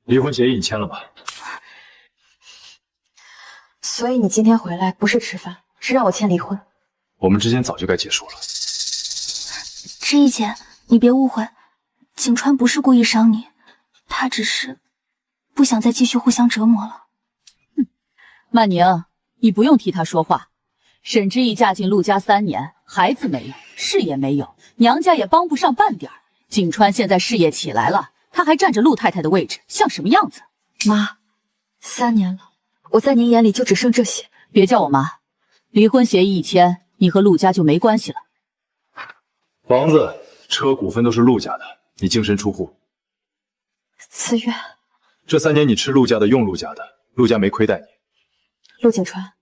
离婚协议你签了吧？所以你今天回来不是吃饭，是让我签离婚。我们之间早就该结束了。知意姐，你别误会，景川不是故意伤你，他只是不想再继续互相折磨了。曼宁，你不用替他说话。沈知意嫁进陆家3年，孩子没有，事业没有，娘家也帮不上半点儿。景川现在事业起来了，他还占着陆太太的位置，像什么样子？妈，3年了，我在您眼里就只剩这些。别叫我妈，离婚协议一签，你和陆家就没关系了。房子、车、股份都是陆家的，你净身出户。思月，这3年你吃陆家的，用陆家的，陆家没亏待你。陆景川，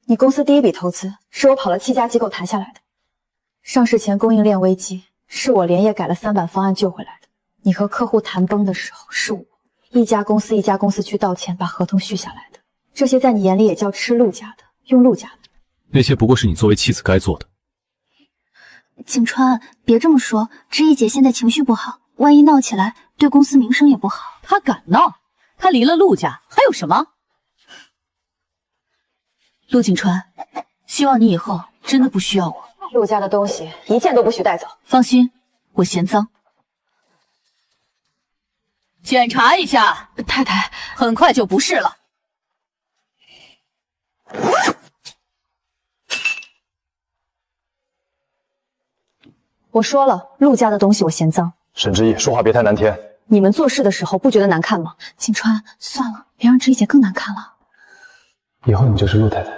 你公司第一笔投资是我跑了7家机构谈下来的，上市前供应链危机是我连夜改了3版方案救回来的。你和客户谈崩的时候，是我一家公司一家公司去道歉，把合同续下来的。这些在你眼里也叫吃陆家的，用陆家的。那些不过是你作为妻子该做的。景川，别这么说，知意姐现在情绪不好，万一闹起来，对公司名声也不好。她敢闹？她离了陆家，还有什么？陆景川，希望你以后真的不需要我。陆家的东西一件都不许带走。放心，我嫌脏。检查一下，太太，很快就不是了。我说了，陆家的东西我嫌脏。沈之意，说话别太难听。你们做事的时候不觉得难看吗？景川，算了，别让知意姐更难看了。以后你就是陆太太。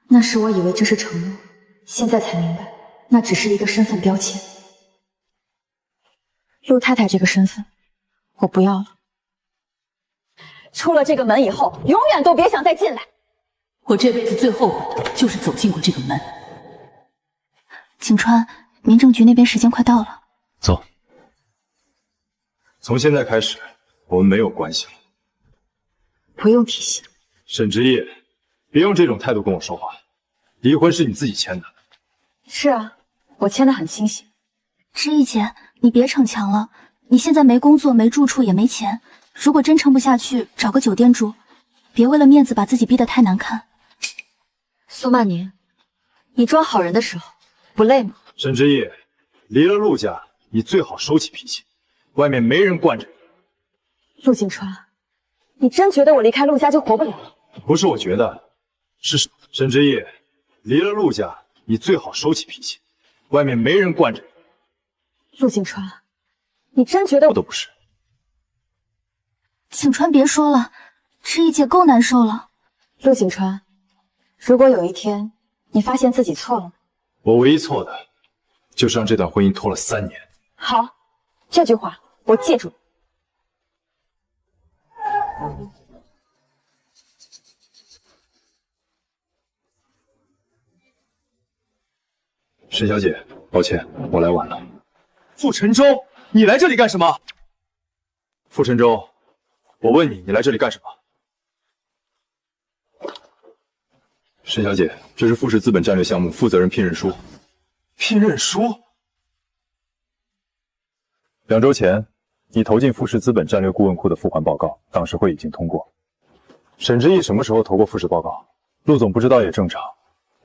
那时我以为这是承诺，现在才明白，那只是一个身份标签。陆太太这个身份，我不要了。出了这个门以后，永远都别想再进来。我这辈子最后悔的就是走进过这个门。景川，民政局那边时间快到了，走。从现在开始，我们没有关系了。不用提醒。沈之意，别用这种态度跟我说话。离婚是你自己签的。是啊，我签得很清醒。知意姐，你别逞强了，你现在没工作，没住处，也没钱。如果真撑不下去，找个酒店住，别为了面子把自己逼得太难看。苏曼宁，你装好人的时候不累吗？沈之意，离了陆家，你最好收起脾气，外面没人惯着你。陆景川，你真觉得我离开陆家就活不了了？不是我觉得，是沈之意，离了陆家，你最好收起脾气，外面没人惯着你。陆景川，你真觉得我都不是。景川，别说了，知意姐够难受了。陆景川，如果有一天你发现自己错了，我唯一错的就是让这段婚姻拖了3年。好，这句话我记住。沈小姐，抱歉，我来晚了。傅晨舟，你来这里干什么？傅晨舟，我问你，你来这里干什么？沈小姐，这是富士资本战略项目负责人聘任书。聘任书？2周前，你投进富士资本战略顾问库的付款报告，当时会已经通过。沈之意什么时候投过复试报告？陆总不知道也正常，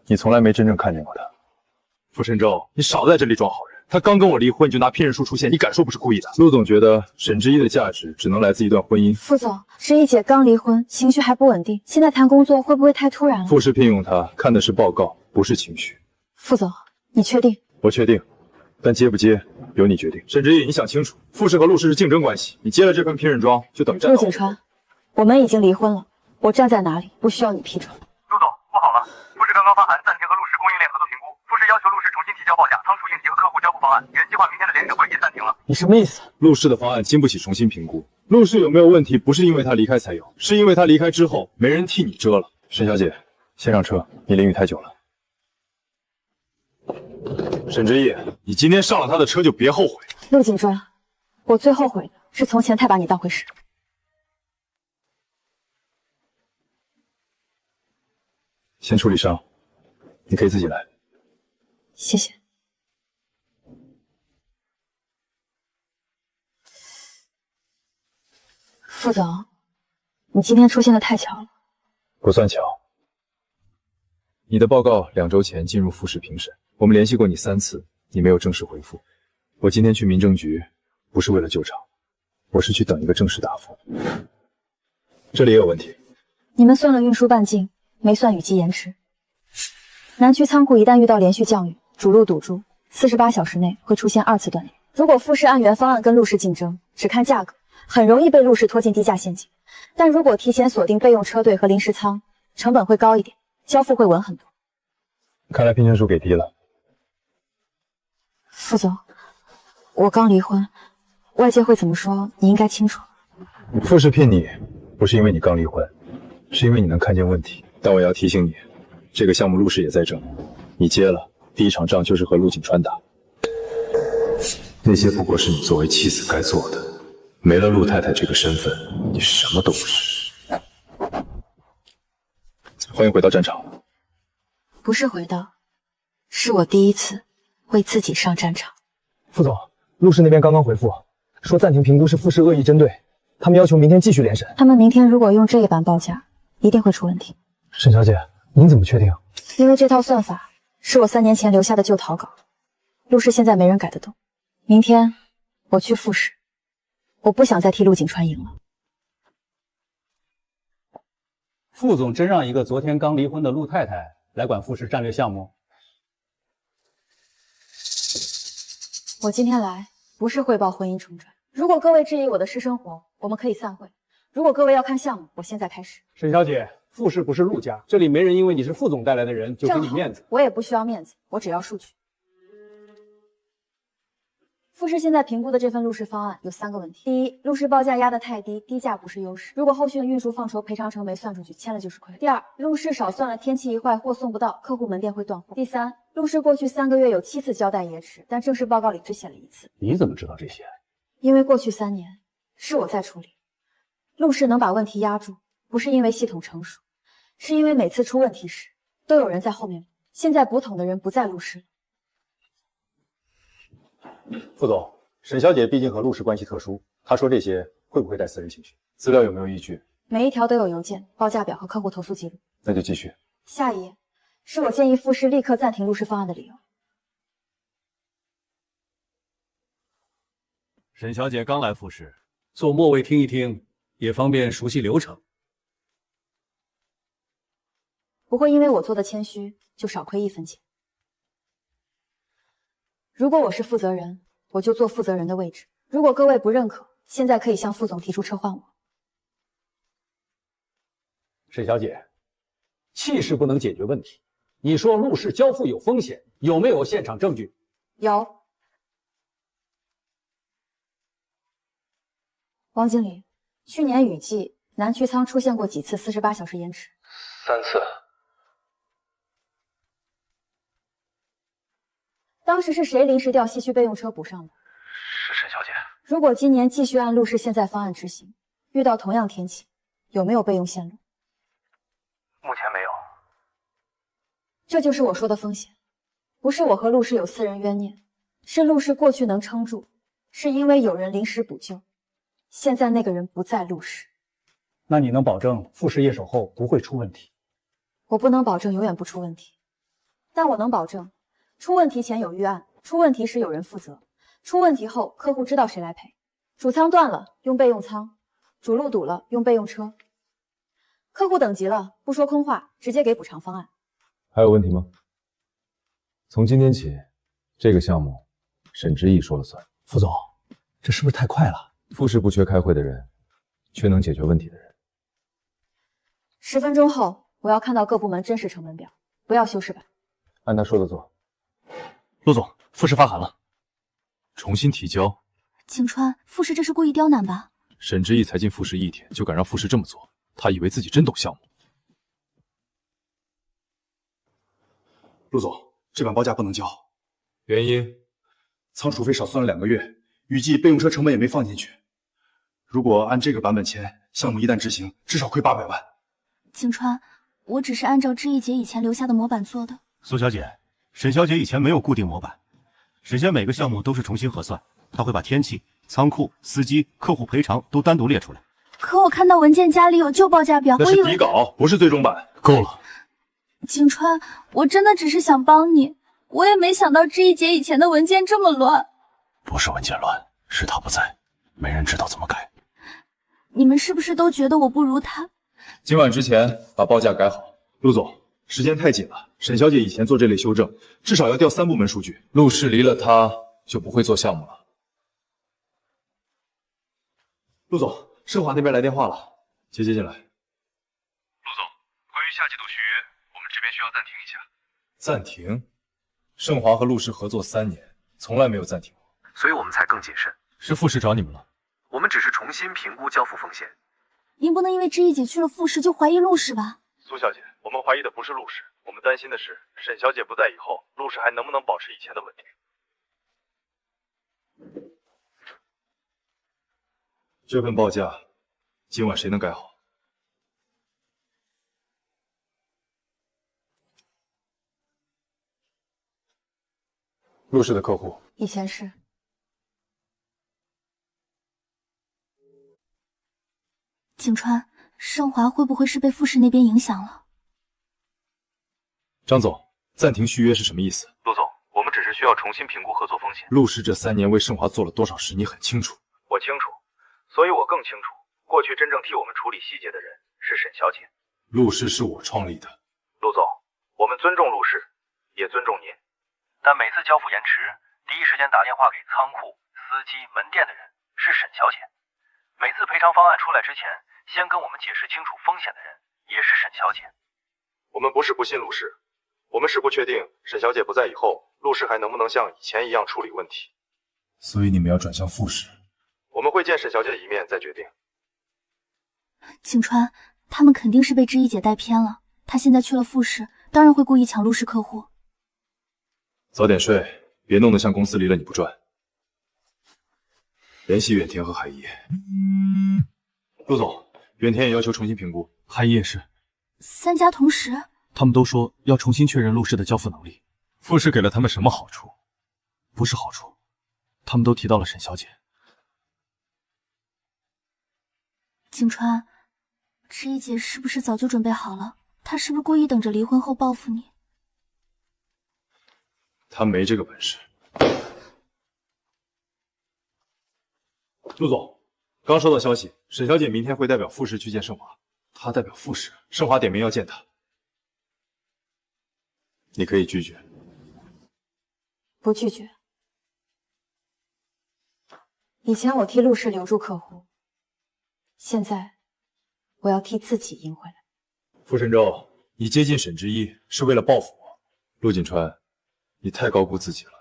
你从来没真正看见过他。傅晨舟，你少在这里装好人。他刚跟我离婚，你就拿聘任书出现，你敢说不是故意的？陆总觉得沈之意的价值只能来自一段婚姻。傅总，知意姐刚离婚，情绪还不稳定，现在谈工作会不会太突然了？富士聘用他，看的是报告，不是情绪。傅总，你确定？我确定，但接不接由你决定。沈之意，你想清楚，富士和陆氏是竞争关系，你接了这份聘任装，就等于陆景川，我们已经离婚了，我站在哪里不需要你批准。陆总，不好了，富士刚刚发函暂停和陆氏供应链合作评估，富士要求陆氏重新提交报价、仓储应急和客户交付方案，原计划明天的联审会也暂停了。你什么意思？陆氏的方案经不起重新评估。陆氏有没有问题，不是因为他离开才有，是因为他离开之后没人替你遮了。沈小姐，先上车，你淋雨太久了。沈之意，你今天上了他的车就别后悔。陆景川，我最后悔的是从前太把你当回事。先处理伤，你可以自己来。谢谢。副总，你今天出现的太巧了。不算巧。你的报告2周前进入复试评审，我们联系过你3次，你没有正式回复。我今天去民政局，不是为了救场，我是去等一个正式答复。这里也有问题。你们算了运输半径，没算雨季延迟。南区仓库一旦遇到连续降雨，主路堵住，48小时内会出现2次断裂。如果富士按原方案跟陆氏竞争，只看价格，很容易被陆氏拖进低价陷阱。但如果提前锁定备用车队和临时仓，成本会高一点，交付会稳很多。看来聘请书给低了。副总，我刚离婚，外界会怎么说，你应该清楚。富士聘你，不是因为你刚离婚，是因为你能看见问题。但我要提醒你，这个项目陆氏也在整，你接了，第一场仗就是和陆景川打。那些不过是你作为妻子该做的，没了陆太太这个身份，你什么都不是。欢迎回到战场。不是回到，是我第一次为自己上战场。副总，陆氏那边刚刚回复，说暂停评估是富士恶意针对，他们要求明天继续联审。他们明天如果用这一版报价，一定会出问题。沈小姐，您怎么确定？因为这套算法是我3年前留下的旧草稿，陆氏现在没人改得动。明天我去复试，我不想再替陆景川赢了。副总真让一个昨天刚离婚的陆太太来管富士战略项目？我今天来不是汇报婚姻重转，如果各位质疑我的私生活，我们可以散会。如果各位要看项目，我现在开始。沈小姐，富士不是陆家，这里没人因为你是副总带来的人就给你面子。我也不需要面子，我只要数据。富士现在评估的这份陆氏方案有3个问题：第一，陆氏报价压得太低，低价不是优势，如果后续的运输放筹赔偿成没算出去，签了就是亏；第二，陆氏少算了天气一坏货送不到，客户门店会断货；第三，陆氏过去3个月有7次交代延迟，但正式报告里只写了1次。你怎么知道这些？因为过去3年是我在处理，陆氏能把问题压住，不是因为系统成熟，是因为每次出问题时都有人在后面。现在补捅的人不在陆氏了。副总，沈小姐毕竟和陆氏关系特殊，她说这些会不会带私人情绪？资料有没有依据？每一条都有邮件、报价表和客户投诉记录。那就继续。下一页是我建议富士立刻暂停陆氏方案的理由。沈小姐刚来复试，坐末位听一听，也方便熟悉流程。不会因为我做的谦虚就少亏1分钱。如果我是负责人，我就坐负责人的位置。如果各位不认可，现在可以向副总提出撤换我。沈小姐，气势不能解决问题。你说陆氏交付有风险，有没有现场证据？有。王经理，去年雨季南区仓出现过几次48小时延迟？3次。当时是谁临时调西区备用车补上的？是沈小姐。如果今年继续按陆氏现在方案执行，遇到同样天气，有没有备用线路？目前没有。这就是我说的风险。不是我和陆氏有私人冤念，是陆氏过去能撑住，是因为有人临时补救。现在那个人不在陆氏。那你能保证富士验收后不会出问题？我不能保证永远不出问题，但我能保证出问题前有预案，出问题时有人负责，出问题后客户知道谁来赔。主仓断了用备用仓，主路堵了用备用车，客户等急了不说空话，直接给补偿方案。还有问题吗？从今天起，这个项目沈之意说了算。副总，这是不是太快了？富士不缺开会的人，缺能解决问题的人。10分钟后，我要看到各部门真实成本表，不要修饰版。按他说的做。陆总，富士发函了，重新提交。景川，富士这是故意刁难吧？沈之意才进富士1天，就敢让富士这么做，他以为自己真懂项目。陆总，这版报价不能交，原因？仓储费少算了2个月，雨季备用车成本也没放进去。如果按这个版本签，项目一旦执行，至少亏800万。景川，我只是按照知意姐以前留下的模板做的。苏小姐，沈小姐以前没有固定模板，沈先每个项目都是重新核算，她会把天气、仓库、司机、客户赔偿都单独列出来。可我看到文件夹里有旧报价表，那是我以为底稿，不是最终版。够了，景川，我真的只是想帮你，我也没想到知意姐以前的文件这么乱。不是文件乱，是他不在，没人知道怎么改。你们是不是都觉得我不如他？今晚之前把报价改好。陆总，时间太紧了，沈小姐以前做这类修正，至少要调3部门数据。陆氏离了他就不会做项目了。陆总，盛华那边来电话了，接进来。陆总，关于下季度续约，我们这边需要暂停一下。暂停？盛华和陆氏合作3年，从来没有暂停过，所以我们才更谨慎。是傅氏找你们了？我们只是重新评估交付风险。您不能因为知意姐去了傅氏就怀疑陆氏吧？苏小姐，我们怀疑的不是陆氏，我们担心的是沈小姐不在以后，陆氏还能不能保持以前的稳定。这份报价，今晚谁能改好？陆氏的客户，以前是。景川，盛华会不会是被傅氏那边影响了？张总，暂停续约是什么意思？陆总，我们只是需要重新评估合作风险。陆氏这3年为盛华做了多少事，你很清楚。我清楚，所以我更清楚，过去真正替我们处理细节的人是沈小姐。陆氏是我创立的。陆总，我们尊重陆氏，也尊重您，但每次交付延迟，第一时间打电话给仓库、司机、门店的人是沈小姐。每次赔偿方案出来之前，先跟我们解释清楚风险的人也是沈小姐。我们不是不信陆氏，我们是不确定沈小姐不在以后，陆氏还能不能像以前一样处理问题。所以你们要转向傅氏？我们会见沈小姐一面再决定。景川，他们肯定是被知意姐带偏了。她现在去了傅氏，当然会故意抢陆氏客户。早点睡，别弄得像公司离了你不转。联系远田和海一。陆总，远田也要求重新评估，海一也是。 3家同时？他们都说要重新确认陆氏的交付能力。傅氏给了他们什么好处？不是好处。他们都提到了沈小姐。景川，知意姐是不是早就准备好了？她是不是故意等着离婚后报复你？他没这个本事。陆总，刚收到消息，沈小姐明天会代表傅氏去见盛华。她代表傅氏，盛华点名要见她。你可以拒绝。不拒绝。以前我替陆氏留住客户，现在我要替自己赢回来。傅神州，你接近沈之一是为了报复我。陆锦川，你太高估自己了。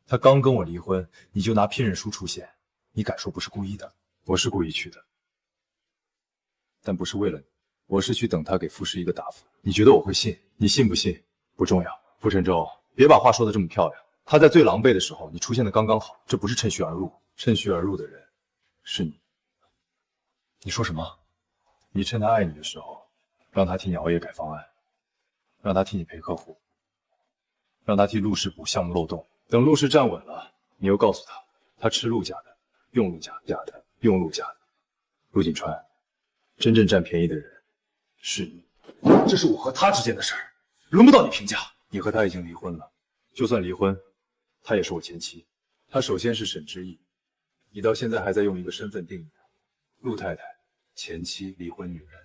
他刚跟我离婚，你就拿聘任书出现，你敢说不是故意的？我是故意去的，但不是为了你，我是去等他给傅氏一个答复。你觉得我会信？你信不信不重要。傅神州，别把话说得这么漂亮。他在最狼狈的时候，你出现的刚刚好，这不是趁虚而入。趁虚而入的人是你。你说什么？你趁他爱你的时候，让他替你熬夜改方案，让他替你陪客户，让他替陆氏补项目漏洞。等陆氏站稳了，你又告诉他，他吃陆家的，用陆家的，用陆家的。陆锦川，真正占便宜的人是你。这是我和他之间的事儿，轮不到你评价。你和他已经离婚了，就算离婚，他也是我前妻。他首先是沈之意，你到现在还在用一个身份定义他，陆太太。前妻离婚女人，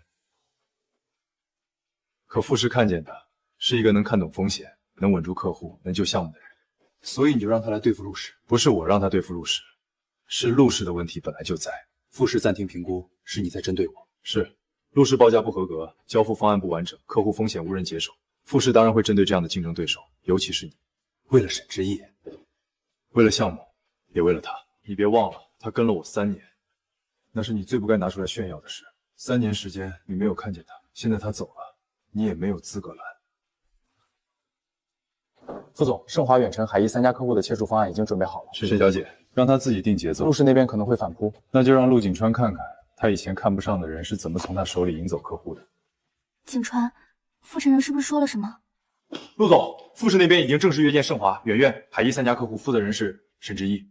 可傅氏看见的是一个能看懂风险、能稳住客户、能救项目的人，所以你就让他来对付陆氏。不是我让他对付陆氏，是陆氏的问题本来就在。傅氏暂停评估，是你在针对我。是，陆氏报价不合格，交付方案不完整，客户风险无人接手。傅氏当然会针对这样的竞争对手，尤其是你。为了沈之意，为了项目，也为了他。你别忘了，他跟了我3年。那是你最不该拿出来炫耀的事。3年时间，你没有看见他，现在他走了，你也没有资格拦。副总，盛华远程海一3家客户的切除方案已经准备好了。沈小姐，让他自己定节奏。陆氏那边可能会反扑，那就让陆景川看看他以前看不上的人是怎么从他手里赢走客户的。景川，傅晨人是不是说了什么？陆总，傅氏那边已经正式约见盛华、远苑、海一3家客户，负责人是沈之一。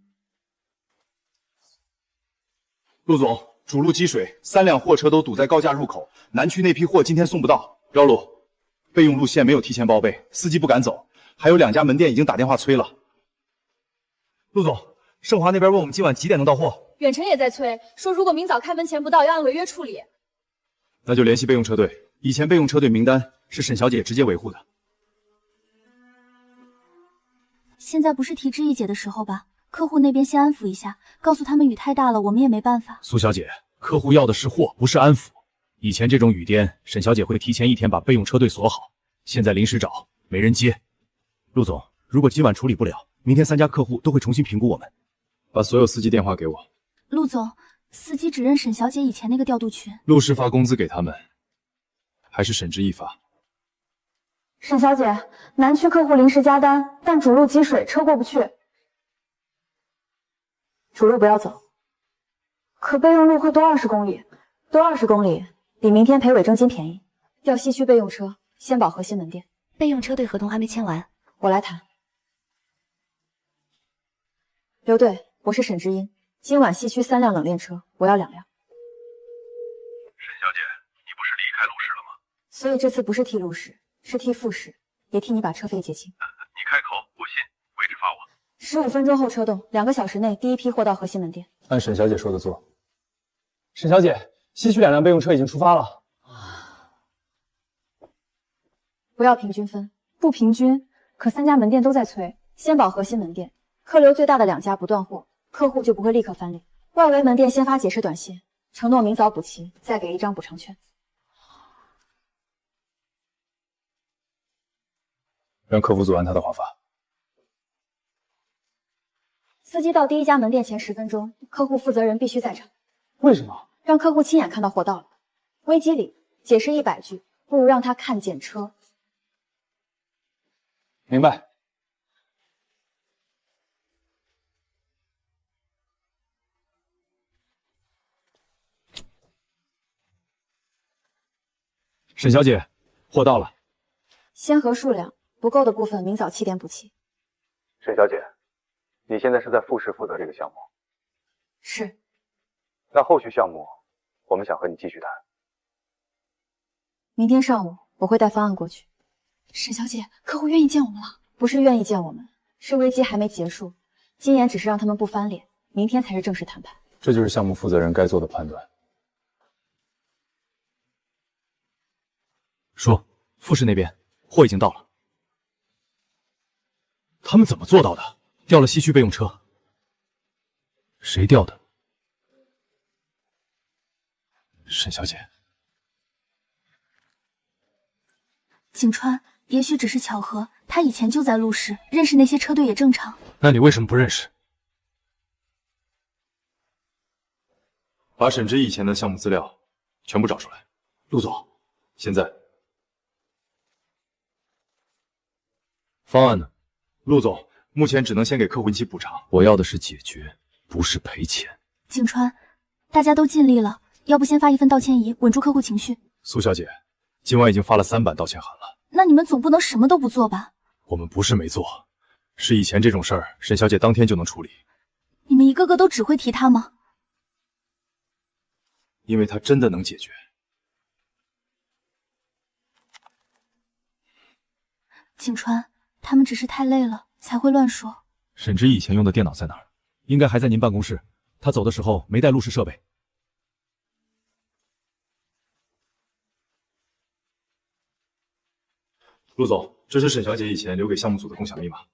陆总，主路积水，3辆货车都堵在高架入口，南区那批货今天送不到。绕路，备用路线没有提前报备，司机不敢走，还有2家门店已经打电话催了。陆总，盛华那边问我们今晚几点能到货？远程也在催，说如果明早开门前不到，要按违约处理。那就联系备用车队，以前备用车队名单是沈小姐直接维护的。现在不是提知意姐的时候吧？客户那边先安抚一下，告诉他们雨太大了，我们也没办法。苏小姐，客户要的是货，不是安抚。以前这种雨天，沈小姐会提前1天把备用车队锁好，现在临时找，没人接。陆总，如果今晚处理不了，明天3家客户都会重新评估我们。把所有司机电话给我。陆总，司机只认沈小姐以前那个调度群。陆氏发工资给他们，还是沈之意发？沈小姐，南区客户临时加单，但主路积水，车过不去。主路不要走，可备用路会多20公里，多20公里比明天赔违证金便宜。要西区备用车，先保核心门店。备用车队合同还没签完，我来谈。刘队，我是沈之音，今晚西区3辆冷链车，我要2辆。沈小姐，你不是离开陆氏了吗？所以这次不是替陆氏，是替傅氏，也替你把车费结清。你开口，我信，位置发我。 15分钟后车动，2个小时内第一批货到核心门店。按沈小姐说的做。沈小姐，西区2辆备用车已经出发了。不要平均分，不平均，可3家门店都在催，先保核心门店，客流最大的2家不断货，客户就不会立刻翻脸。外围门店先发解释短信，承诺明早补齐，再给1张补偿券。让客服组按他的话发。 司机到第1家门店前10分钟，客户负责人必须在场。为什么？让客户亲眼看到货到了。危机里解释100句，不如让他看见车。明白。沈小姐，货到了。先核数量，不够的部分明早7点补齐。沈小姐。 你现在是在富士负责这个项目，是。那后续项目，我们想和你继续谈。明天上午我会带方案过去。沈小姐，客户愿意见我们了？不是愿意见我们，是危机还没结束。今年只是让他们不翻脸，明天才是正式谈判。这就是项目负责人该做的判断。说，富士那边货已经到了，他们怎么做到的？ 调了西区备用车，谁调的？沈小姐，景川，也许只是巧合，他以前就在陆氏，认识那些车队也正常。那你为什么不认识？把沈之以前的项目资料全部找出来。陆总，现在方案呢？陆总。 目前只能先给客户一起补偿，我要的是解决，不是赔钱。景川，大家都尽力了，要不先发1份道歉仪，稳住客户情绪。苏小姐，今晚已经发了3版道歉函了。那你们总不能什么都不做吧？我们不是没做，是以前这种事儿，沈小姐当天就能处理。你们一个个都只会提他吗？因为他真的能解决。景川，他们只是太累了。 才会乱说。沈之以前用的电脑在哪儿？应该还在您办公室。他走的时候没带陆氏设备。陆总，这是沈小姐以前留给项目组的共享密码。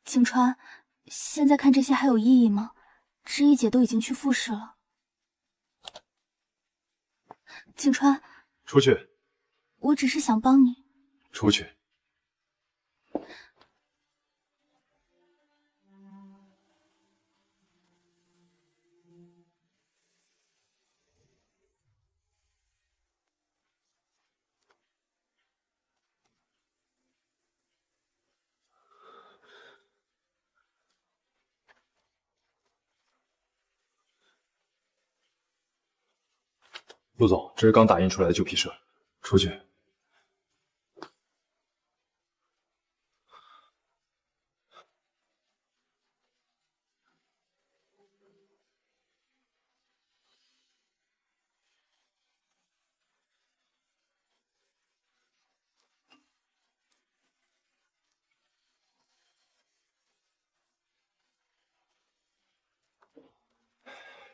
景川，现在看这些还有意义吗？知意姐都已经去复试了。景川，出去。我只是想帮你。出去。 陆总，这是刚打印出来的旧批示，出去。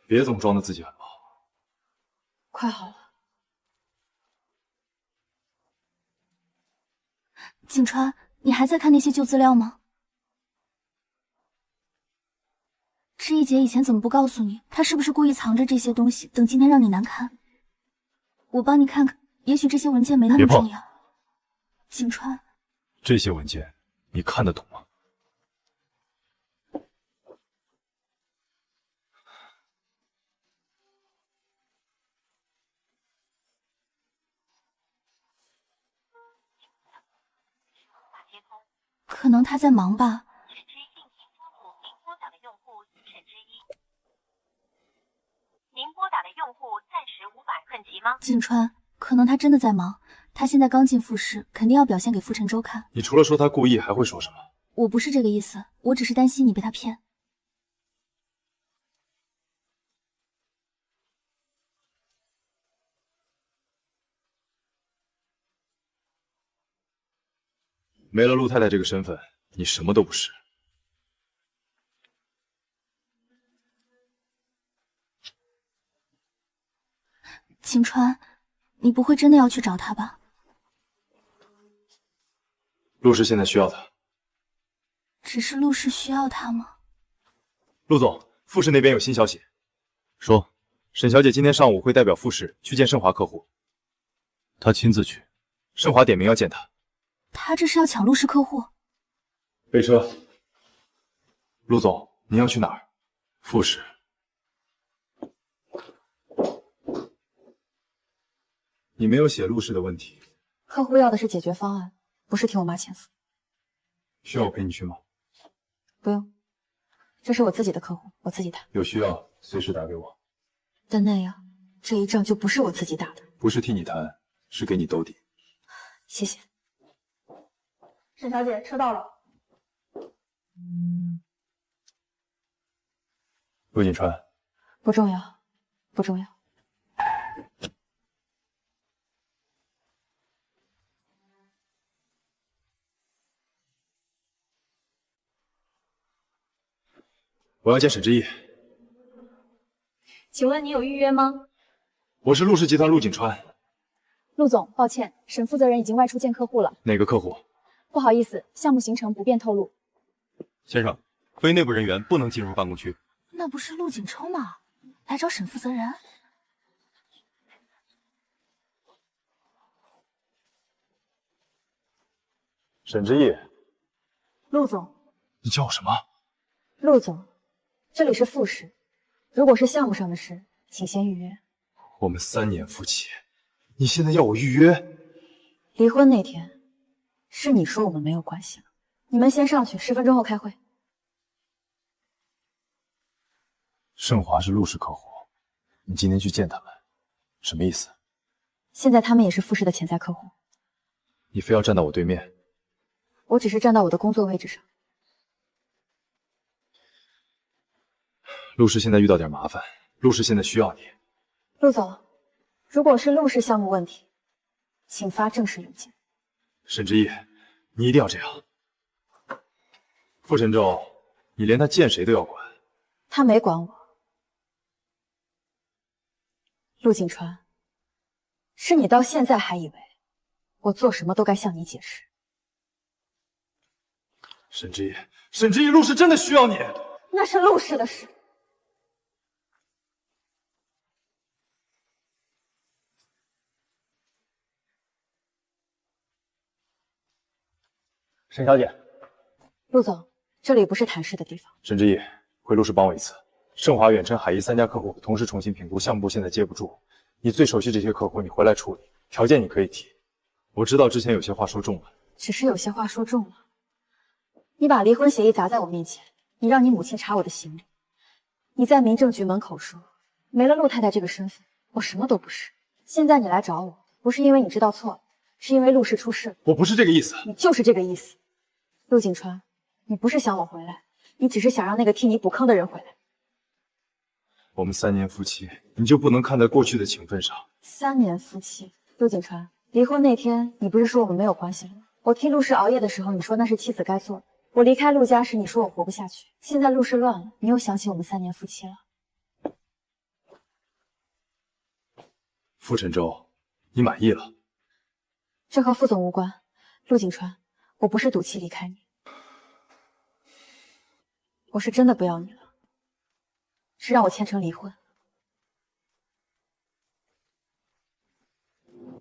别总装的自己很好。快好了。景川，你还在看那些旧资料吗？知意姐以前怎么不告诉你？她是不是故意藏着这些东西，等今天让你难堪？我帮你看看，也许这些文件没那么重要。景川，这些文件你看得懂吗？可能他在忙吧。您拨打的用户暂时无法困及吗？景川，可能他真的在忙。他现在刚进复试，肯定要表现给傅晨舟看。你除了说他故意，还会说什么？我不是这个意思，我只是担心你被他骗。没了陆太太这个身份，你什么都不是。景川，你不会真的要去找他吧？陆氏现在需要他。只是陆氏需要他吗？陆总，傅氏那边有新消息，说沈小姐今天上午会代表傅氏去见盛华客户，她亲自去，盛华点名要见她。他这是要抢陆氏客户？备车。陆总，您要去哪儿？傅氏。你没有写陆氏的问题。客户要的是解决方案，不是替我妈签字。需要我陪你去吗？不用，这是我自己的客户，我自己谈。有需要随时打给我。但那样，这一仗就不是我自己打的。不是替你谈，是给你兜底。谢谢。沈小姐，车到了。陆锦川，不重要，不重要。我要见沈之意。请问你有预约吗？我是陆氏集团陆锦川。陆总，抱歉，沈负责人已经外出见客户了。哪个客户？不好意思，项目行程不便透露。先生，非内部人员不能进入办公区。那不是陆景超吗？来找沈负责人。沈之意。陆总。你叫我什么？陆总，这里是复试，如果是项目上的事，请先预约。我们3年夫妻，你现在要我预约？离婚那天，是你说我们没有关系了。你们先上去，10分钟后开会。盛华是陆氏客户，你今天去见他们，什么意思？现在他们也是复试的潜在客户。你非要站到我对面？我只是站到我的工作位置上。陆氏现在遇到点麻烦，陆氏现在需要你。陆总，如果是陆氏项目问题，请发正式邮件。沈之意，你一定要这样。傅晨舟，你连他见谁都要管。他没管我。陆景川，是你到现在还以为我做什么都该向你解释。沈之意，沈之意，陆氏真的需要你。那是陆氏的事。沈小姐，陆总，这里不是谈事的地方。沈之意，回陆氏帮我一次。盛华、远程、海逸3家客户同时重新评估，项目部现在接不住。你最熟悉这些客户，你回来处理，条件你可以提。我知道之前有些话说重了，只是有些话说重了。你把离婚协议砸在我面前，你让你母亲查我的行李，你在民政局门口说，没了陆太太这个身份，我什么都不是。现在你来找我，不是因为你知道错了，是因为陆氏出事。我不是这个意思。你就是这个意思。陆景川，你不是想我回来，你只是想让那个替你补坑的人回来。我们3年夫妻，你就不能看在过去的情分上？3年夫妻，陆景川，离婚那天你不是说我们没有关系了吗？我替陆氏熬夜的时候，你说那是妻子该做的；我离开陆家时，你说我活不下去。现在陆氏乱了，你又想起我们3年夫妻了。傅晨舟，你满意了？这和副总无关。陆景川，我不是赌气离开你，我是真的不要你了，是让我签成离婚。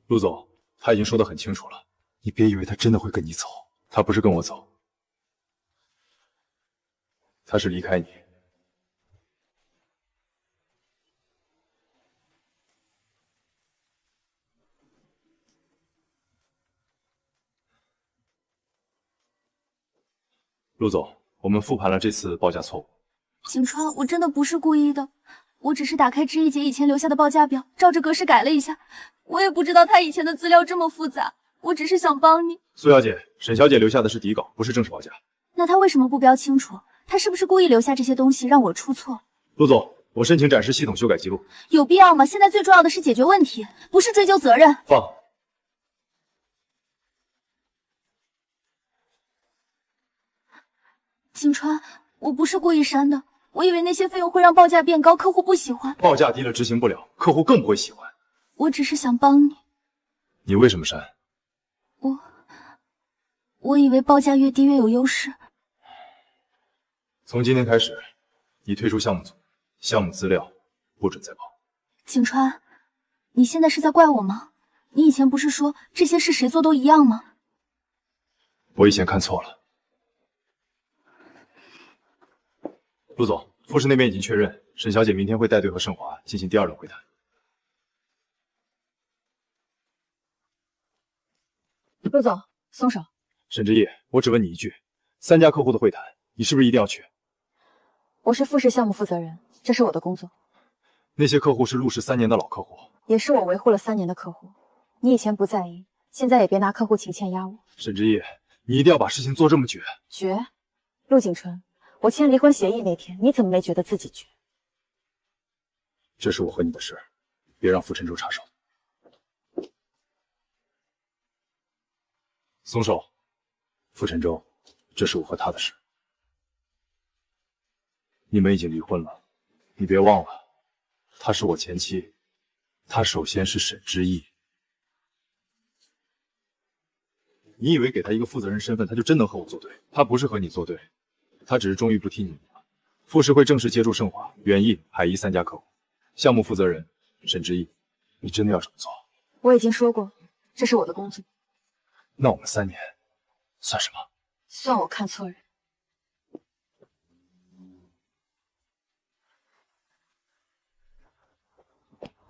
陆总，他已经说得很清楚了，你别以为他真的会跟你走，他不是跟我走，他是离开你。陆总，我们复盘了这次报价错误。景川，我真的不是故意的，我只是打开知意姐以前留下的报价表，照着格式改了一下。我也不知道她以前的资料这么复杂，我只是想帮你。苏小姐，沈小姐留下的是底稿，不是正式报价。那她为什么不标清楚？她是不是故意留下这些东西让我出错？陆总，我申请展示系统修改记录。有必要吗？现在最重要的是解决问题，不是追究责任。放。景川，我不是故意删的，我以为那些费用会让报价变高，客户不喜欢。报价低了执行不了，客户更不会喜欢。我只是想帮你。你为什么删？我以为报价越低越有优势。从今天开始，你退出项目组，项目资料不准再报。景川，你现在是在怪我吗？你以前不是说这些事谁做都一样吗？我以前看错了。陆总，复试那边已经确认，沈小姐明天会带队和盛华进行第2轮会谈。陆总，松手。沈之毅，我只问你一句，3家客户的会谈，你是不是一定要去？我是复试项目负责人，这是我的工作。那些客户是陆氏3年的老客户，也是我维护了3年的客户。你以前不在意，现在也别拿客户情欠压我。沈之毅，你一定要把事情做这么绝。绝？陆景春，我签离婚协议那天，你怎么没觉得自己绝？这是我和你的事，别让傅晨舟插手。松手，傅晨舟，这是我和他的事。你们已经离婚了，你别忘了，她是我前妻，她首先是沈之毅。你以为给他一个负责人身份，他就真能和我作对？他不是和你作对，他只是终于不踢你了。傅氏会正式接触盛华、远逸、海一3家客户，项目负责人沈之毅，你真的要这么做？我已经说过，这是我的工作。那我们3年算什么？算我看错人。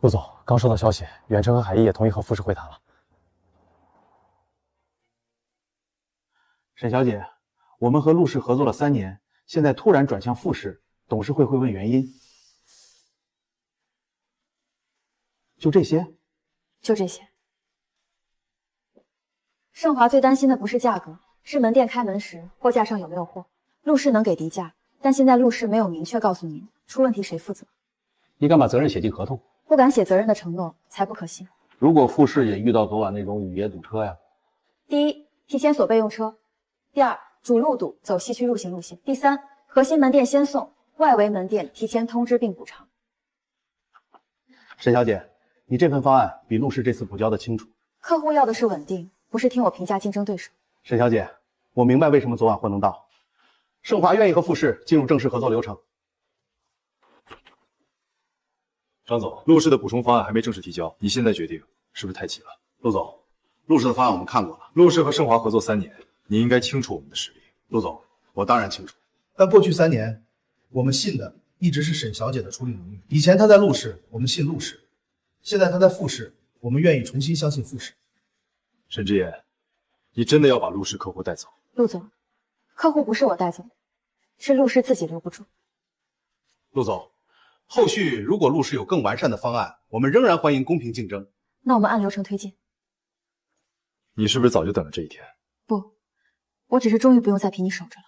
陆总，刚收到消息，远程和海一也同意和傅氏会谈了。沈小姐，我们和陆氏合作了3年，现在突然转向傅氏，董事会会问原因。就这些？就这些。盛华最担心的不是价格，是门店开门时货架上有没有货。陆氏能给低价，但现在陆氏没有明确告诉您出问题谁负责。你敢把责任写进合同？不敢写责任的承诺才不可信。如果傅氏也遇到昨晚那种雨夜堵车呀？第一，提前锁备用车；第二，主路堵走西区入行路线；第三，核心门店先送，外围门店提前通知并补偿。沈小姐，你这份方案比陆氏这次补交的清楚。客户要的是稳定，不是听我评价竞争对手。沈小姐，我明白为什么昨晚货能到。盛华愿意和傅氏进入正式合作流程。张总，陆氏的补充方案还没正式提交，你现在决定是不是太急了？陆总，陆氏的方案我们看过了。陆氏和盛华合作3年，你应该清楚我们的实力。陆总，我当然清楚。但过去3年，我们信的一直是沈小姐的处理能力。以前她在陆氏，我们信陆氏；现在她在傅氏，我们愿意重新相信傅氏。沈之言，你真的要把陆氏客户带走？陆总，客户不是我带走的，是陆氏自己留不住。陆总，后续如果陆氏有更完善的方案，我们仍然欢迎公平竞争。那我们按流程推进。你是不是早就等着这一天？不，我只是终于不用再凭你守着了。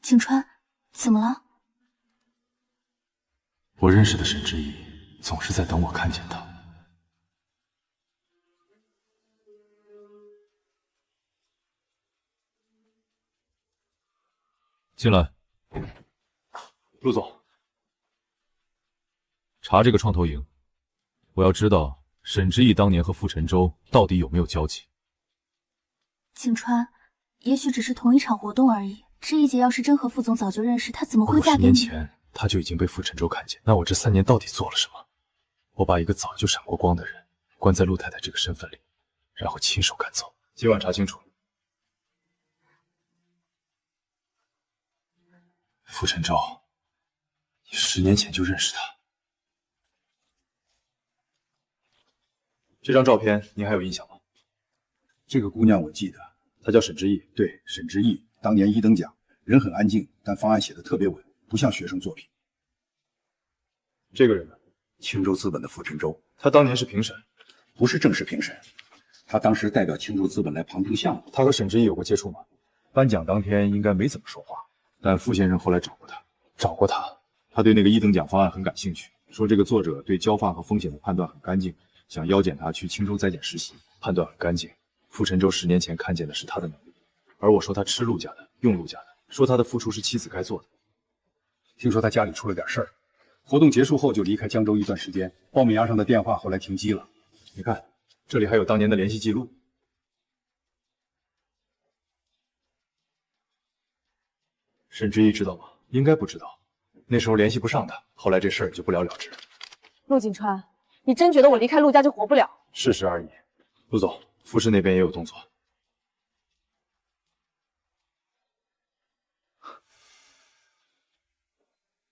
景川，怎么了？我认识的沈之意总是在等我看见他。进来。陆总，查这个创投营，我要知道沈之意当年和傅晨舟到底有没有交集。景川，也许只是同一场活动而已。知意姐要是真和傅总早就认识，她怎么会嫁给你？ 10年前他就已经被傅晨舟看见，那我这3年到底做了什么？我把一个早就闪过光的人关在陆太太这个身份里，然后亲手赶走。今晚查清楚。傅晨舟，你10年前就认识他。这张照片您还有印象吗？这个姑娘我记得，她叫沈之意。对，沈之意，当年1等奖，人很安静，但方案写的特别稳，不像学生作品。这个人呢？青州资本的傅晨舟，他当年是评审，不是正式评审，他当时代表青州资本来旁听项目。他和沈之意有过接触吗？颁奖当天应该没怎么说话，但傅先生后来找过他。找过他，他对那个1等奖方案很感兴趣，说这个作者对交发和风险的判断很干净，想邀请他去青州在检实习，判断很干净。傅晨舟10年前看见的是他的能力，而我说他吃陆家的，用陆家的，说他的付出是妻子该做的。听说他家里出了点事儿，活动结束后就离开江州一段时间，报名崖上的电话后来停机了。你看，这里还有当年的联系记录。沈之意知道吗？应该不知道，那时候联系不上他，后来这事儿就不了了之。陆景川，你真觉得我离开陆家就活不了？事实而已。陆总，傅氏那边也有动作。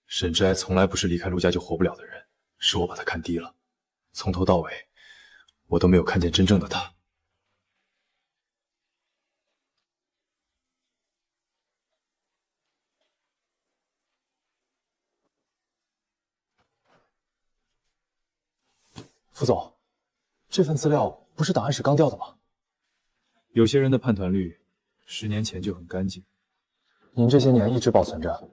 沈之爱从来不是离开陆家就活不了的人，是我把他看低了，从头到尾，我都没有看见真正的他。傅总，这份资料不是档案室刚调的吗？有些人的判断率10年前就很干净，您这些年一直保存着。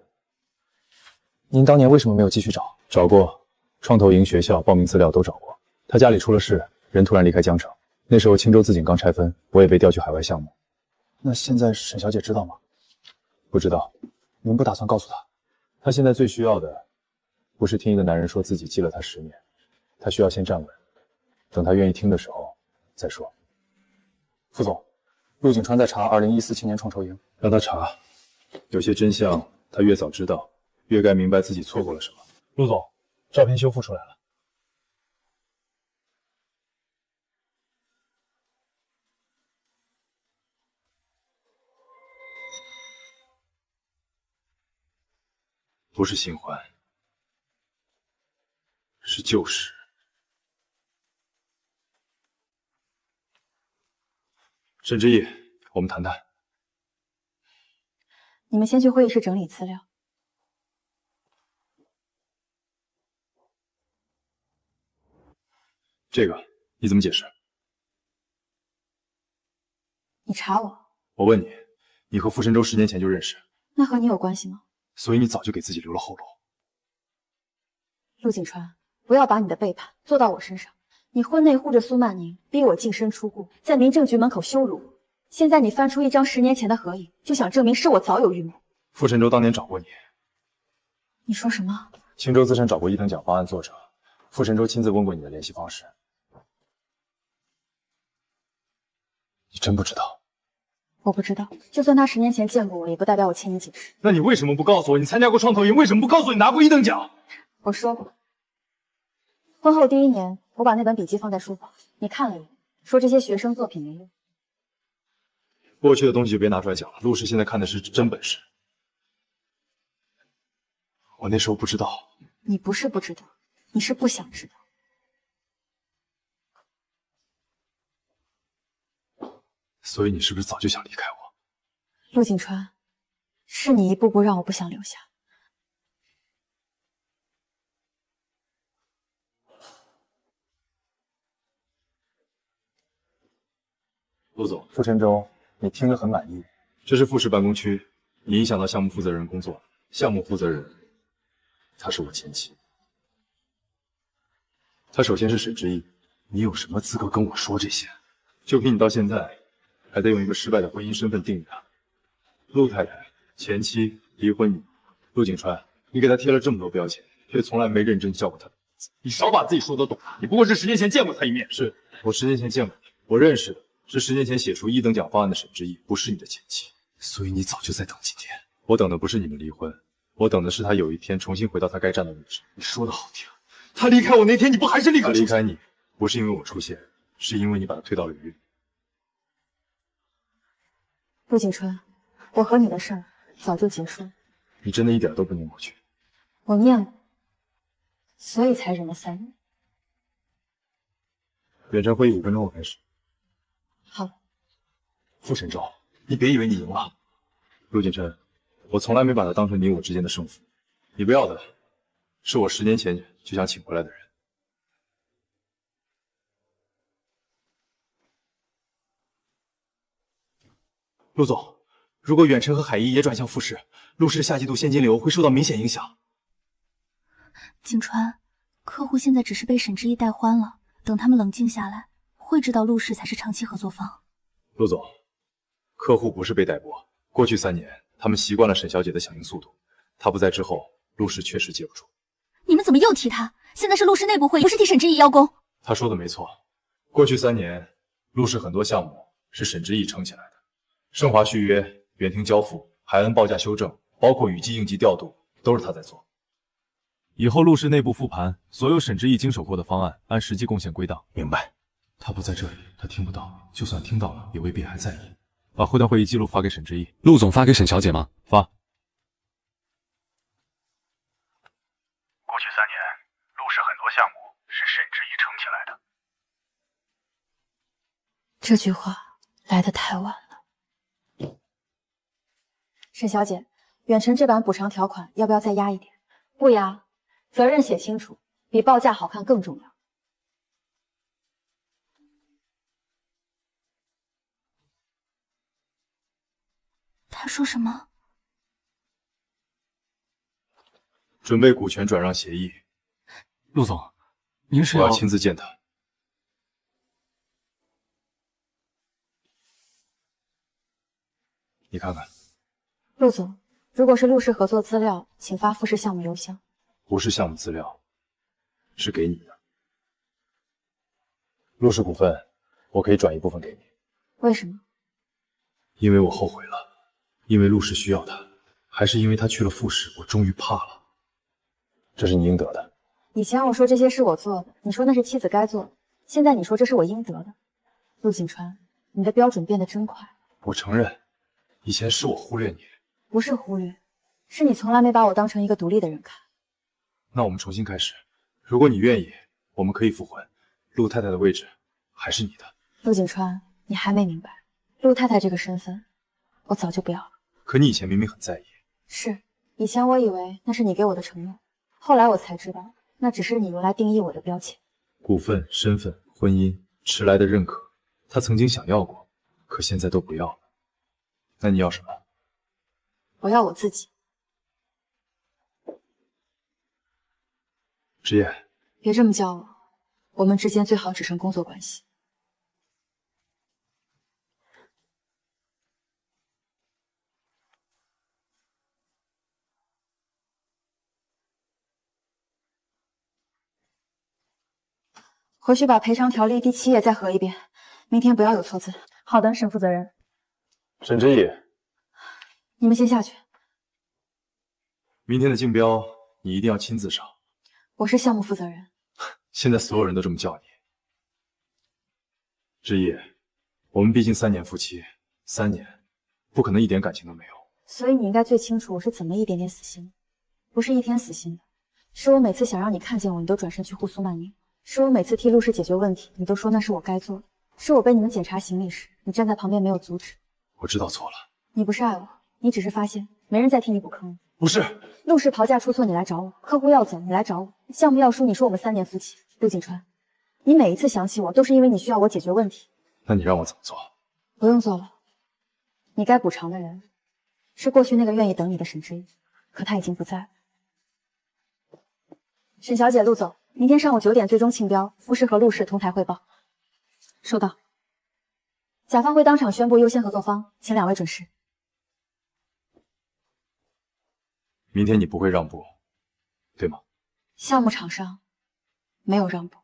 您当年为什么没有继续找？找过，创投营、学校、报名资料都找过。他家里出了事，人突然离开江城。那时候青州自警刚拆分，我也被调去海外项目。那现在沈小姐知道吗？不知道。您不打算告诉她？她现在最需要的，不是听一个男人说自己记了她10年，她需要先站稳，等她愿意听的时候再说。副总，陆景川在查2014青年创投营，让他查。有些真相，他越早知道，越该明白自己错过了什么。陆总，照片修复出来了。不是新欢，是旧识。沈之意，我们谈谈。你们先去会议室整理资料。这个你怎么解释？你查我？我问你，你和傅晨舟10年前就认识，那和你有关系吗？所以你早就给自己留了后路。陆景川，不要把你的背叛做到我身上。你婚内护着苏曼宁，逼我净身出户，在民政局门口羞辱我。现在你翻出一张10年前的合影，就想证明是我早有预谋。傅晨舟当年找过你。你说什么？青州资产找过1等奖方案作者，傅晨舟亲自问过你的联系方式。你真不知道？我不知道，就算他10年前见过我，也不代表我欠你解释。那你为什么不告诉我你参加过创投营？为什么不告诉我你拿过1等奖？我说过，婚后第1年，我把那本笔记放在书房，你看了一眼，说这些学生作品没用。过去的东西就别拿出来讲了。陆氏现在看的是真本事。我那时候不知道。你不是不知道，你是不想知道。所以你是不是早就想离开我？陆景川，是你一步步让我不想留下。陆总，傅晨舟，你听着很满意。这是傅氏办公区，你影响到项目负责人工作，项目负责人，她是我前妻。她首先是沈之意，你有什么资格跟我说这些？就凭你到现在，还在用一个失败的婚姻身份定义她。陆太太，前妻，离婚女，陆景川，你给她贴了这么多标签，却从来没认真叫过她的名字。你少把自己说得懂，你不过是10年前见过她一面。是我10年前见过你，我认识的是10年前写出1等奖方案的沈之意，不是你的前妻。所以你早就在等今天。我等的不是你们离婚，我等的是她有一天重新回到她该站的位置。你说的好听，她离开我那天，你不还是立刻出现？她离开你，不是因为我出现，是因为你把她推到了鱼。陆景川，我和你的事儿早就结束了。你真的一点都不念过去？我念过，所以才忍了3年。远程会议5分钟后开始。好。傅沈昭，你别以为你赢了。陆景琛，我从来没把他当成你我之间的胜负。你不要的，是我10年前就想请回来的人。陆总，如果远程和海一也转向富士，陆氏下季度现金流会受到明显影响。景川，客户现在只是被沈之意带欢了，等他们冷静下来，会知道陆氏才是长期合作方。陆总，客户不是被逮捕，过去3年，他们习惯了沈小姐的响应速度。她不在之后，陆氏确实接不住。你们怎么又提他？现在是陆氏内部会议，不是替沈之意邀功。他说的没错，过去3年，陆氏很多项目是沈之意撑起来的。盛华续约、远庭交付、海恩报价修正，包括雨季应急调度，都是他在做。以后陆氏内部复盘，所有沈之意经手过的方案，按实际贡献归档。明白。他不在这里，他听不到，就算听到了，也未必还在意。把后台会议记录发给沈之意。陆总发给沈小姐吗？发。过去3年，陆氏很多项目是沈之意撑起来的。这句话来得太晚了。沈小姐，远程这版补偿条款要不要再压一点？不压，责任写清楚，比报价好看更重要。他说什么？准备股权转让协议。陆总，您是我要亲自见他。你看看。陆总，如果是陆氏合作资料，请发富士项目邮箱。不是项目资料，是给你的。陆氏股份，我可以转一部分给你。为什么？因为我后悔了，因为陆氏需要他，还是因为他去了富士，我终于怕了。这是你应得的。以前我说这些是我做的，你说那是妻子该做的，现在你说这是我应得的。陆景川，你的标准变得真快。我承认，以前是我忽略你。不是忽略，是你从来没把我当成一个独立的人看。那我们重新开始，如果你愿意，我们可以复婚。陆太太的位置还是你的。陆景川，你还没明白，陆太太这个身份，我早就不要了。可你以前明明很在意。是，以前我以为那是你给我的承诺，后来我才知道，那只是你用来定义我的标签。股份、身份、婚姻，迟来的认可，他曾经想要过，可现在都不要了。那你要什么？我要我自己。之夜，别这么叫我，我们之间最好只剩工作关系。回去把赔偿条例第7页再核一遍，明天不要有错字。好的，沈负责人。沈之意，你们先下去。明天的竞标你一定要亲自上。我是项目负责人。现在所有人都这么叫你。之意，我们毕竟3年夫妻，3年，不可能一点感情都没有。所以你应该最清楚我是怎么一点点死心的，不是一天死心的，是我每次想让你看见我，你都转身去护苏曼宁；是我每次替陆氏解决问题，你都说那是我该做的；是我被你们检查行李时，你站在旁边没有阻止。我知道错了。你不是爱我，你只是发现没人再替你补坑了。不是，陆氏刨价出错，你来找我；客户要走，你来找我；项目要输，你说我们3年夫妻。陆景川，你每一次想起我，都是因为你需要我解决问题。那你让我怎么做？不用做了，你该补偿的人是过去那个愿意等你的沈之意，可他已经不在了。沈小姐、陆总，明天上午9点最终竞标，傅氏和陆氏同台汇报。收到。甲方会当场宣布优先合作方，请2位准时。明天你不会让步，对吗？项目场上没有让步。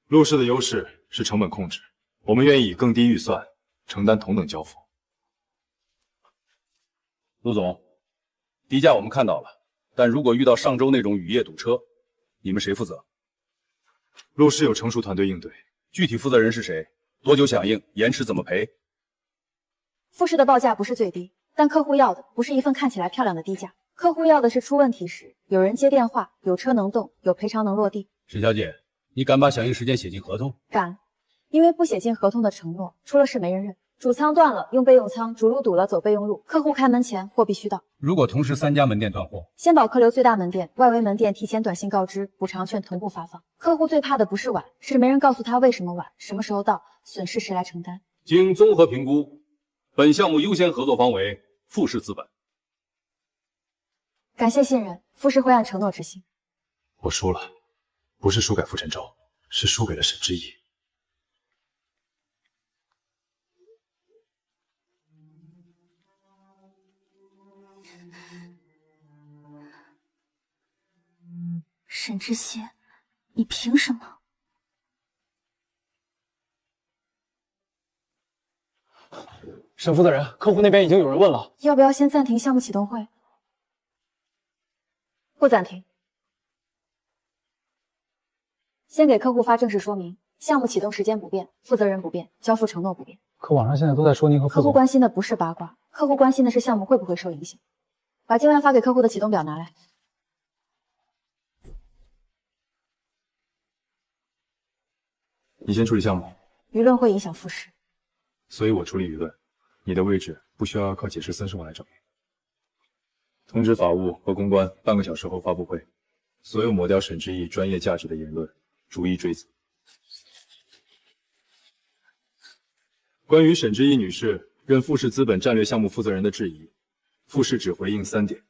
陆氏的优势是成本控制，我们愿意以更低预算承担同等交付。陆总，低价我们看到了，但如果遇到上周那种雨夜堵车，你们谁负责？陆氏有成熟团队应对，具体负责人是谁？多久响应？延迟怎么赔？傅氏的报价不是最低，但客户要的不是一份看起来漂亮的低价，客户要的是出问题时有人接电话，有车能动，有赔偿能落地。沈小姐，你敢把响应时间写进合同？敢，因为不写进合同的承诺，出了事没人认。主仓断了，用备用仓；主路堵了，走备用路。客户开门前，货必须到。如果同时3家门店断货，先保客流最大门店，外围门店提前短信告知，补偿券同步发放。客户最怕的不是晚，是没人告诉他为什么晚，什么时候到，损失谁来承担？经综合评估，本项目优先合作方为傅氏资本。感谢信任，傅氏会按承诺执行。我输了，不是输给傅晨舟，是输给了沈之意。沈之邪，你凭什么？沈负责人，客户那边已经有人问了，要不要先暂停项目启动会？不暂停，先给客户发正式说明，项目启动时间不变，负责人不变，交付承诺不变。可网上现在都在说您和客户关心的不是八卦，客户关心的是项目会不会受影响。把今晚发给客户的启动表拿来。你先处理项目，舆论会影响傅氏，所以我处理舆论。你的位置不需要靠解释森生活来证明。通知法务和公关，半个小时后发布会，所有抹掉沈之意专业价值的言论，逐一追责。关于沈之意女士任傅氏资本战略项目负责人的质疑，傅氏只回应3点。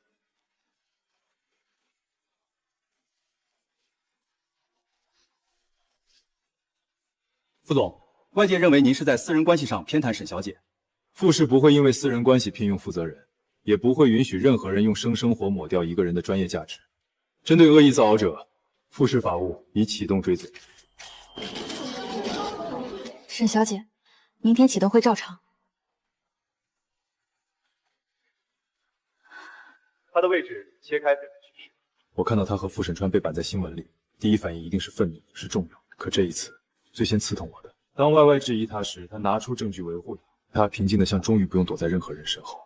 傅总，外界认为您是在私人关系上偏袒沈小姐。傅氏不会因为私人关系聘用负责人，也不会允许任何人用生生活抹掉一个人的专业价值。针对恶意造谣者，傅氏法务已启动追责。沈小姐，明天启动会照常。他的位置切开粉区域。我看到他和傅沈川被摆在新闻里，第一反应一定是愤怒，是重用。可这一次，最先刺痛我的，当外外质疑他时，他拿出证据维护他。他平静的像终于不用躲在任何人身后。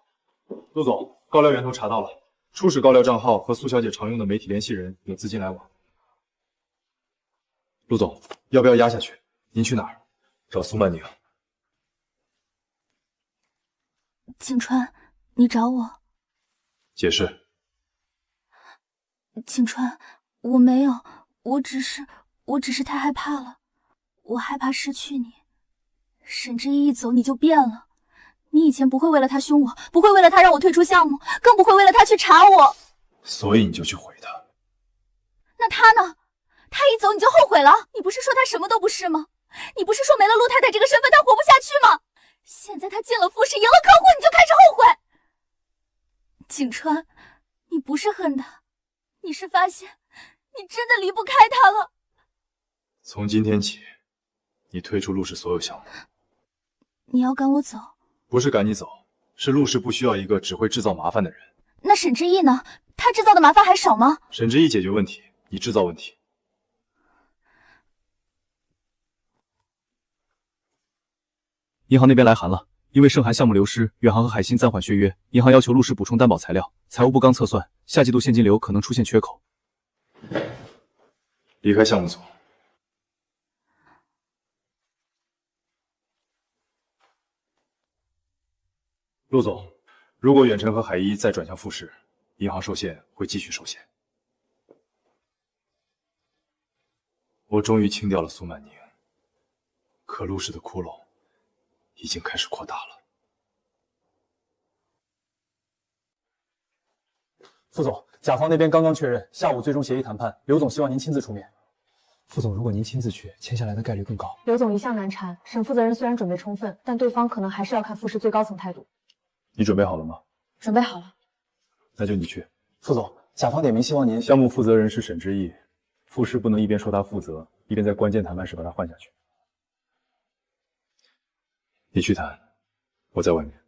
陆总，高料源头查到了，初始高料账号和苏小姐常用的媒体联系人有资金来往。陆总，要不要压下去？您去哪儿？找苏曼宁。景川，你找我？解释。景川，我没有，我只是太害怕了，我害怕失去你。沈之意一走你就变了，你以前不会为了他凶我，不会为了他让我退出项目，更不会为了他去查我。所以你就去毁他。那他呢？他一走你就后悔了？你不是说他什么都不是吗？你不是说没了陆太太这个身份他活不下去吗？现在他进了傅氏，赢了客户，你就开始后悔。景川，你不是恨他，你是发现你真的离不开他了。从今天起，你退出陆氏所有项目。你要赶我走？不是赶你走，是陆氏不需要一个只会制造麻烦的人。那沈之意呢？他制造的麻烦还少吗？沈之意解决问题，你制造问题。银行那边来函了，因为盛韩项目流失，远航和海信暂缓续约，银行要求陆氏补充担保材料。财务部刚测算，下季度现金流可能出现缺口。离开项目组。陆总，如果远程和海一再转向傅氏，银行受限会继续受限。我终于清掉了苏曼宁，可陆氏的窟窿已经开始扩大了。副总，甲方那边刚刚确认，下午最终协议谈判，刘总希望您亲自出面。副总，如果您亲自去，签下来的概率更高。刘总一向难缠，沈负责人虽然准备充分，但对方可能还是要看富士最高层态度。你准备好了吗？准备好了。那就你去。副总，甲方点名希望您。项目负责人是沈之毅，富士不能一边说他负责，一边在关键谈判时把他换下去。你去谈，我在外面。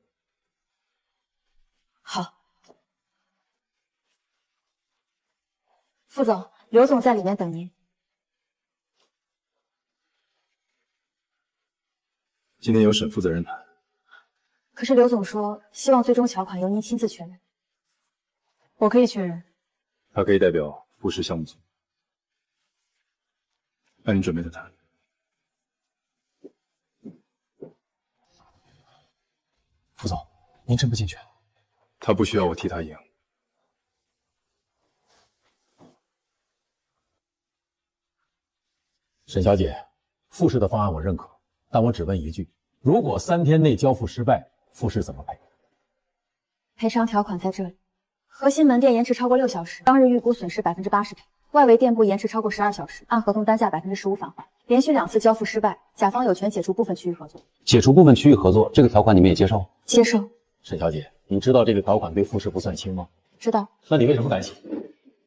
好。副总，刘总在里面等您。今天由沈负责人谈。可是刘总说，希望最终条款由您亲自确认。我可以确认。他可以代表富士项目组。按你准备的谈。副总，您真不进去？他不需要我替他赢。沈小姐，富士的方案我认可，但我只问一句：如果3天内交付失败，富士怎么赔？赔偿条款在这里。核心门店延迟超过6小时，当日预估损失80%赔；外围店铺延迟超过12小时，按合同单价15%返还。连续2次交付失败，甲方有权解除部分区域合作。解除部分区域合作，这个条款你们也接受？接受。沈小姐，你知道这个条款对富士不算轻吗？知道。那你为什么敢写？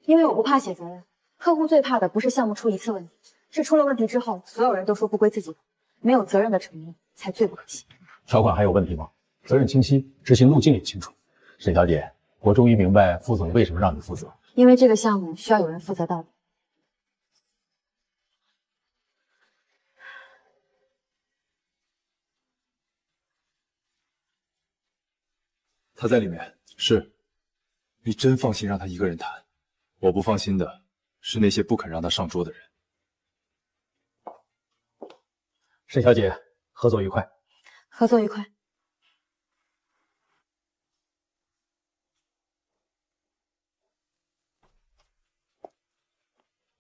因为我不怕写责任。客户最怕的不是项目出一次问题，是出了问题之后，所有人都说不归自己管，没有责任的承诺才最不可信。条款还有问题吗？责任清晰，执行路径也清楚。沈小姐，我终于明白副总为什么让你负责。因为这个项目需要有人负责到底。他在里面。是。你真放心让他一个人谈？我不放心的是那些不肯让他上桌的人。沈小姐，合作愉快。合作愉快。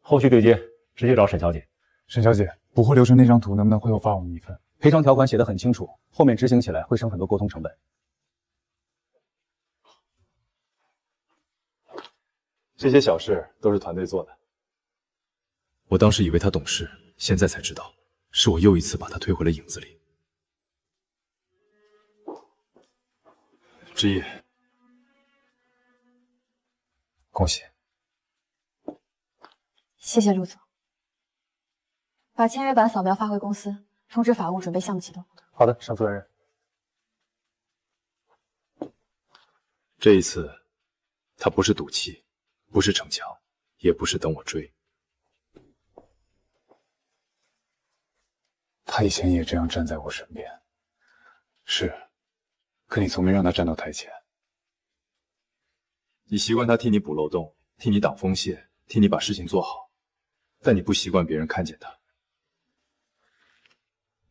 后续对接直接找沈小姐。沈小姐，补货流程那张图能不能会后发我们一份？赔偿条款写得很清楚，后面执行起来会省很多沟通成本。这些小事都是团队做的。我当时以为他懂事，现在才知道，是我又一次把他推回了影子里。之毅，恭喜。谢谢陆总。把签约版扫描发回公司，通知法务准备项目启动。好的，沈负责人。这一次，他不是赌气，不是逞强，也不是等我追。他以前也这样站在我身边，是，可你从没让他站到台前。你习惯他替你补漏洞，替你挡风线，替你把事情做好，但你不习惯别人看见他。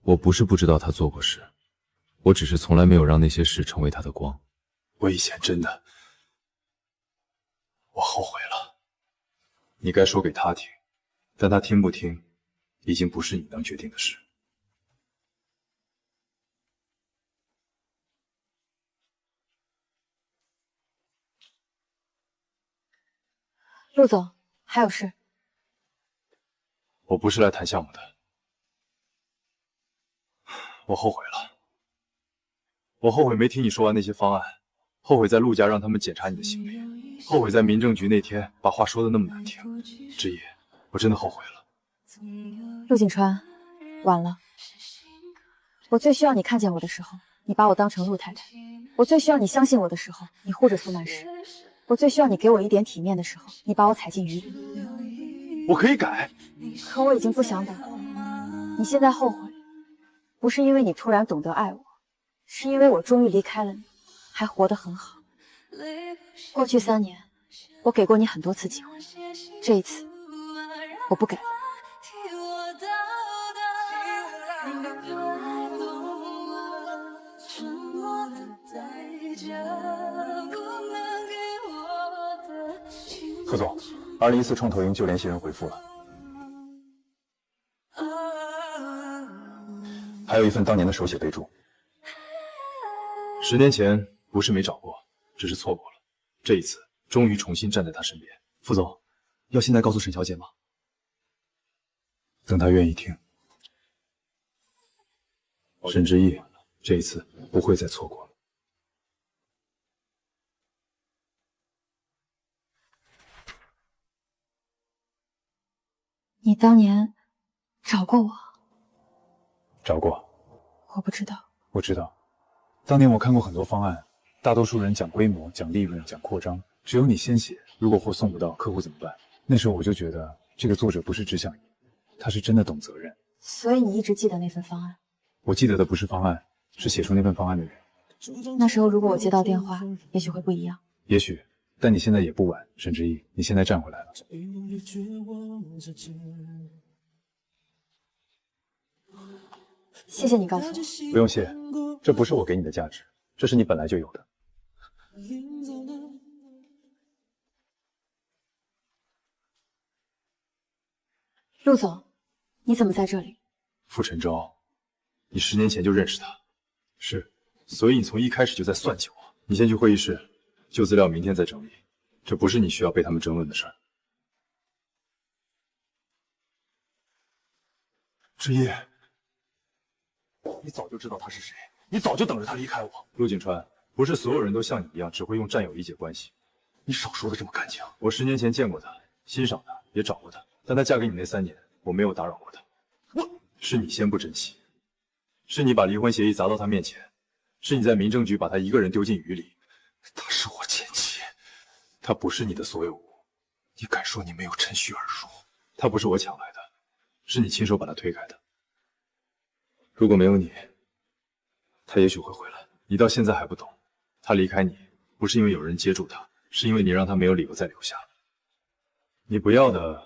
我不是不知道他做过事，我只是从来没有让那些事成为他的光。我以前真的，我后悔了。你该说给他听，但他听不听，已经不是你能决定的事。陆总，还有事。我不是来谈项目的，我后悔了。我后悔没听你说完那些方案，后悔在陆家让他们检查你的行李，后悔在民政局那天把话说的那么难听。之毅，我真的后悔了。陆景川，晚了。我最需要你看见我的时候，你把我当成陆太太；我最需要你相信我的时候，你护着苏曼诗；我最需要你给我一点体面的时候，你把我踩进鱼里。我可以改，可我已经不想改了。你现在后悔，不是因为你突然懂得爱我，是因为我终于离开了你，还活得很好。过去3年，我给过你很多次机会，这一次，我不给了。副总，2014创投营旧联系人回复了。还有一份当年的手写备注。10年前不是没找过，只是错过了。这一次终于重新站在他身边。副总，要现在告诉沈小姐吗？等她愿意听。沈之意，这一次不会再错过了。你当年找过我？找过。我不知道。我知道，当年我看过很多方案，大多数人讲规模、讲利润、讲扩张，只有你先写，如果货送不到，客户怎么办？那时候我就觉得这个作者不是只想赢，他是真的懂责任。所以你一直记得那份方案？我记得的不是方案，是写出那份方案的人。那时候如果我接到电话，也许会不一样。也许，但你现在也不晚，沈之意，你现在站回来了。谢谢你告诉我。不用谢，这不是我给你的价值，这是你本来就有的。陆总，你怎么在这里？傅晨昭，你10年前就认识他，是，所以你从一开始就在算计我。你先去会议室，旧资料明天再整理，这不是你需要被他们争论的事儿。之一，你早就知道他是谁，你早就等着他离开我。陆景川，不是所有人都像你一样只会用占有理解关系。你少说的这么干净。我10年前见过他，欣赏他，也找过他，但他嫁给你那3年，我没有打扰过他。是你先不珍惜，是你把离婚协议砸到他面前，是你在民政局把他一个人丢进雨里。她是我前妻，他不是你的所有物，你敢说你没有趁虚而入？他不是我抢来的，是你亲手把他推开的。如果没有你，他也许会回来。你到现在还不懂，他离开你不是因为有人接住他，是因为你让他没有理由再留下。你不要的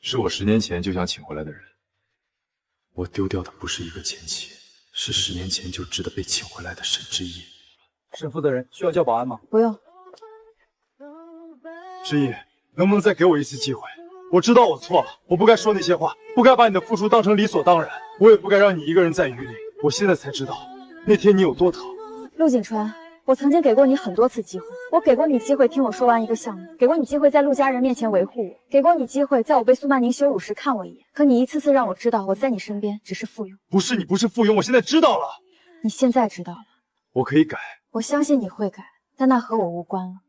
是我10年前就想请回来的人。我丢掉的不是一个前妻，是10年前就值得被请回来的沈之意。沈负责人，需要叫保安吗？不用。之意，能不能再给我一次机会？我知道我错了，我不该说那些话，不该把你的付出当成理所当然，我也不该让你一个人在雨里。我现在才知道，那天你有多疼。陆景川，我曾经给过你很多次机会，我给过你机会听我说完一个项目，给过你机会在陆家人面前维护我，给过你机会在我被苏曼宁羞辱时看我一眼，可你一次次让我知道我在你身边只是附庸。不是你不是附庸，我现在知道了。你现在知道了，我可以改。我相信你会改，但那和我无关了。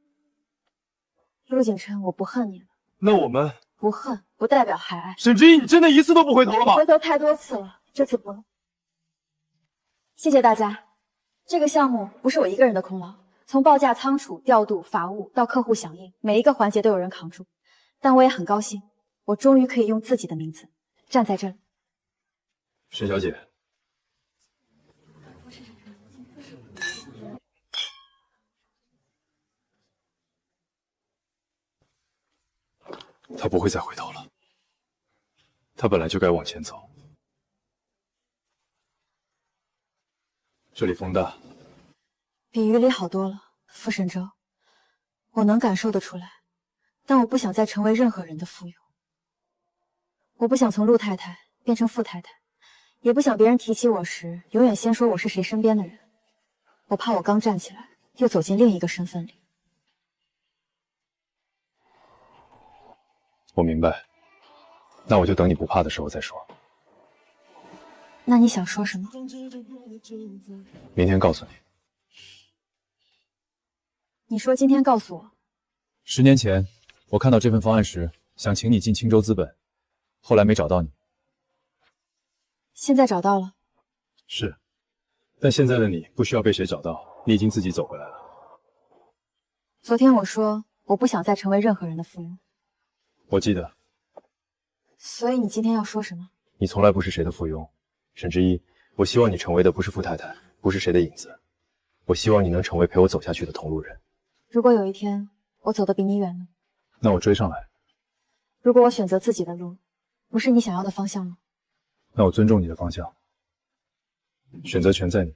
陆景琛，我不恨你了。那我们不恨不代表还爱。沈之意，你真的一次都不回头了吗？回头太多次了，这次不了。谢谢大家。这个项目不是我一个人的功劳，从报价、仓储、调度、法务到客户响应，每一个环节都有人扛住。但我也很高兴，我终于可以用自己的名字站在这里。沈小姐，他不会再回头了，他本来就该往前走。这里风大，比雨里好多了，傅神州，我能感受得出来，但我不想再成为任何人的附庸。我不想从陆太太变成傅太太，也不想别人提起我时，永远先说我是谁身边的人。我怕我刚站起来，又走进另一个身份里。我明白，那我就等你不怕的时候再说。那你想说什么？明天告诉你。你说今天告诉我。10年前，我看到这份方案时，想请你进青州资本，后来没找到你。现在找到了。是，但现在的你不需要被谁找到，你已经自己走回来了。昨天我说我不想再成为任何人的附庸。我记得。所以你今天要说什么？你从来不是谁的附庸。沈之一，我希望你成为的不是傅太太，不是谁的影子，我希望你能成为陪我走下去的同路人。如果有一天我走得比你远呢？那我追上来。如果我选择自己的路，不是你想要的方向吗？那我尊重你的方向，选择权在你。